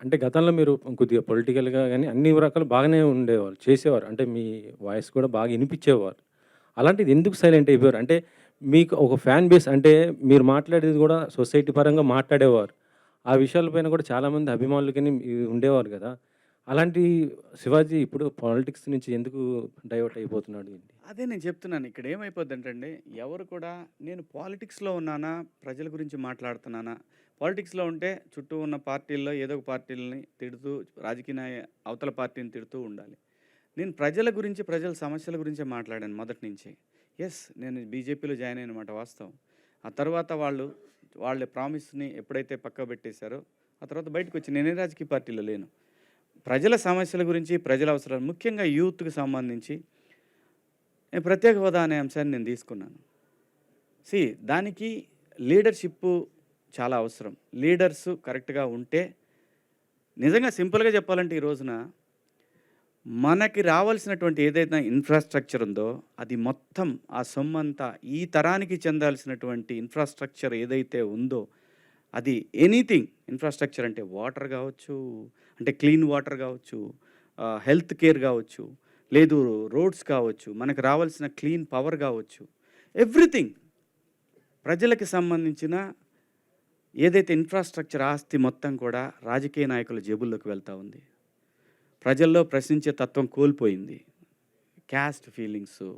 అంటే గతంలో మీరు కొద్దిగా పొలిటికల్‌గా గాని అన్ని రకాలు బాగానే ఉండేవాళ్ళు. చేసేవారు. అంటే మీ వాయిస్ కూడా బాగా ఇనిపిచ్చేవారు. అలాంటిది ఎందుకు సైలెంట్ అయిపోయారు? అంటే మీకు ఒక ఫ్యాన్ బేస్ అంటే మీరు మాట్లాడేది గూడా సొసైటీ పరంగా మాట్లాడేవారు. ఆ విషయాల పైన కూడా చాలామంది అభిమానులు గాని ఉండేవారు గదా! అలాంటి శివాజీ ఇప్పుడు పాలిటిక్స్ నుంచి ఎందుకు డైవర్ట్ అయిపోతున్నాడు ఏంటి? అదే నేను చెప్తున్నాను. ఇక్కడ ఏమైపోద్దంటండి, ఎవరు కూడా నేను పాలిటిక్స్‌లో ఉన్నానా, ప్రజల గురించి మాట్లాడుతున్నానా, పాలిటిక్స్‌లో ఉంటే చుట్టూ ఉన్న పార్టీల్లో ఏదో ఒక పార్టీలని తిడుతూ, రాజకీయ అవతల పార్టీని తిడుతూ ఉండాలి. నేను ప్రజల గురించి, ప్రజల సమస్యల గురించే మాట్లాడాను మొదటి నుంచి. నేను బీజేపీలో జాయిన్ అయిన మాట వాస్తవం. ఆ తర్వాత వాళ్ళ ప్రామిస్‌ని ఎప్పుడైతే పక్కకు పెట్టేశారో, ఆ తర్వాత బయటకొచ్చి నేనే రాజకీయ పార్టీలో లేను. ప్రజల సమస్యల గురించి, ప్రజల అవసరాలు ముఖ్యంగా యూత్‌కి సంబంధించి నేను ప్రత్యేక హోదా అనే అంశాన్ని నేను తీసుకున్నాను. సీ దానికి లీడర్‌షిప్పు చాలా అవసరం. లీడర్స్ కరెక్ట్‌గా ఉంటే నిజంగా సింపుల్‌గా చెప్పాలంటే ఈ రోజున మనకి రావాల్సినటువంటి ఏదైతే ఇన్‌ఫ్రాస్ట్రక్చర్ ఉందో అది మొత్తం ఆ సొమ్మంతా ఈ తరానికి చెందాల్సినటువంటి ఇన్‌ఫ్రాస్ట్రక్చర్ ఏదైతే ఉందో అది ఎనీథింగ్ ఇన్‌ఫ్రాస్ట్రక్చర్ అంటే వాటర్ కావచ్చు, అంటే క్లీన్ వాటర్ కావచ్చు, హెల్త్ కేర్ కావచ్చు, లేదు రోడ్స్ కావచ్చు, మనకు రావాల్సిన క్లీన్ పవర్ కావచ్చు, ఎవ్రీథింగ్ ప్రజలకి సంబంధించిన ఏదైతే ఇన్‌ఫ్రాస్ట్రక్చర్ ఆస్తి మొత్తం కూడా రాజకీయ నాయకుల జేబుల్లోకి వెళ్తా ఉంది. ప్రజల్లో ప్రశ్నించే తత్వం కోల్పోయింది. క్యాస్ట్ ఫీలింగ్సు,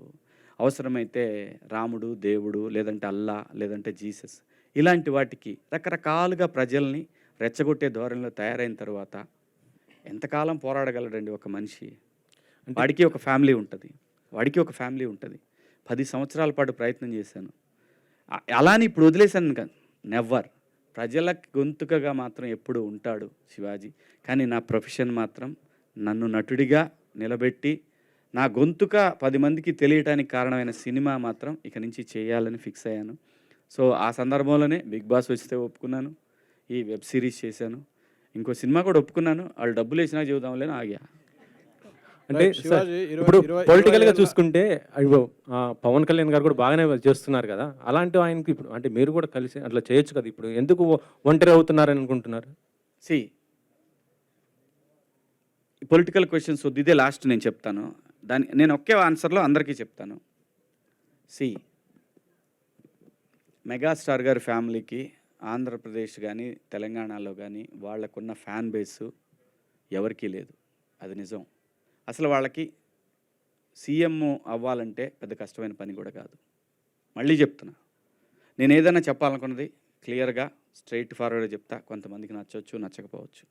అవసరమైతే రాముడు, దేవుడు, లేదంటే అల్లా, లేదంటే జీసస్ ఇలాంటి వాటికి రకరకాలుగా ప్రజల్ని రెచ్చగొట్టే ధోరణిలో తయారైన తర్వాత ఎంతకాలం పోరాడగలడండి ఒక మనిషి? అంటే వాడికి ఒక ఫ్యామిలీ ఉంటది. వాడికి ఒక ఫ్యామిలీ ఉంటది. 10 సంవత్సరాల పాటు ప్రయత్నం చేశాను. అలా అని ఇప్పుడు వదిలేసాను కాదు. నెవర్. ప్రజల గొంతుకగా మాత్రం ఎప్పుడూ ఉంటాడు శివాజీ. కానీ నా ప్రొఫెషన్ మాత్రం నన్ను నటుడిగా నిలబెట్టి, నా గొంతుక 10 మందికి తెలియటానికి కారణమైన సినిమా మాత్రం ఇక నుంచి చేయాలని ఫిక్స్ అయ్యాను. సో, ఆ సందర్భంలోనే 'బిగ్ బాస్' వస్తే ఒప్పుకున్నాను. ఈ వెబ్ సీరీస్ చేశాను. ఇంకో సినిమా కూడా ఒప్పుకున్నాను. ఆళ్ళు డబ్బులేసినా చెబుదాంలే అని ఆగా. అంటే రైట్. సార్ శివాజీ ఇప్పుడు 20 పొలిటికల్‌గా ఏళ్ల చూసుకుంటే అయ్యో! పవన్ కళ్యాణ్ గారు కూడా బాగానే చేస్తున్నారు కదా! అలాంటి ఆయనకి ఇప్పుడు అంటే మీరు కూడా కలిసి అట్లా చేయొచ్చు కదా! ఇప్పుడు ఎందుకు ఒంటరి అవుతున్నారని అనుకుంటున్నారు? సీ పొలిటికల్ క్వెషన్స్ వద్దు. ఇదే లాస్ట్ నేను చెప్తాను. నేను ఒకే ఆన్సర్‌లో అందరికీ చెప్తాను. సీ మెగాస్టార్ గారి ఫ్యామిలీకి ఆంధ్రప్రదేశ్ గానీ, తెలంగాణలో గానీ వాళ్ళకున్న ఫ్యాన్ బేసు ఎవరికీ లేదు. అది నిజం. అసలు వాళ్ళకి సీఎం అవ్వాలంటే పెద్ద కష్టమైన పని కూడా కాదు. మళ్ళీ చెప్తున్నా. నేనేదైనా చెప్పాలనుకున్నది క్లియర్‌గా, స్ట్రెయిట్ ఫార్వర్డ్‌గా చెప్తా. కొంతమందికి నచ్చొచ్చు, నచ్చకపోవచ్చు.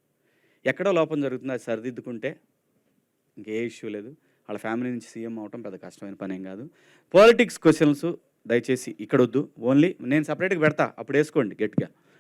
ఎక్కడో లోపం జరుగుతుంది. అది సరిదిద్దుకుంటే ఇంకే ఇష్యూ లేదు. వాళ్ళ ఫ్యామిలీ నుంచి సీఎం అవ్వటం పెద్ద కష్టమైన పనేం కాదు. పాలిటిక్స్ క్వెషన్స్ దయచేసి ఇక్కడొద్దు. ఓన్లీ నేను సెపరేట్‌గా పెడతా. అప్పుడు ఏసుకోండి గట్టిగా.